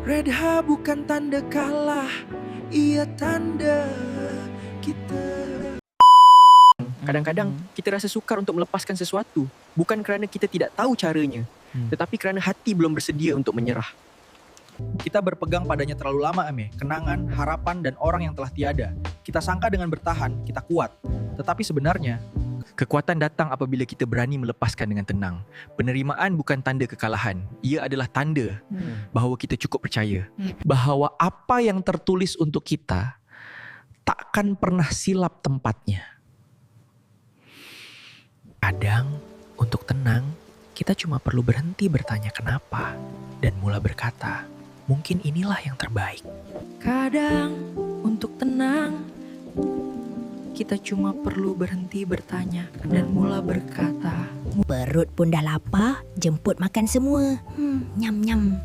Redha bukan tanda kalah, ia tanda kita. Kadang-kadang kita rasa sukar untuk melepaskan sesuatu, bukan kerana kita tidak tahu caranya, tetapi kerana hati belum bersedia untuk menyerah. Kita berpegang padanya terlalu lama, kenangan, harapan, dan orang yang telah tiada. Kita sangka dengan bertahan, kita kuat. Tetapi sebenarnya, Kekuatan datang apabila kita berani melepaskan dengan tenang. Penerimaan bukan tanda kekalahan. Ia adalah tanda bahawa kita cukup percaya. Bahawa apa yang tertulis untuk kita takkan pernah silap tempatnya. Kadang, untuk tenang, kita cuma perlu berhenti bertanya kenapa dan mula berkata, mungkin inilah yang terbaik. Kadang untuk tenang kita cuma perlu berhenti bertanya dan mula berkata, Perut pun dah lapar, jemput makan semua. Nyam-nyam.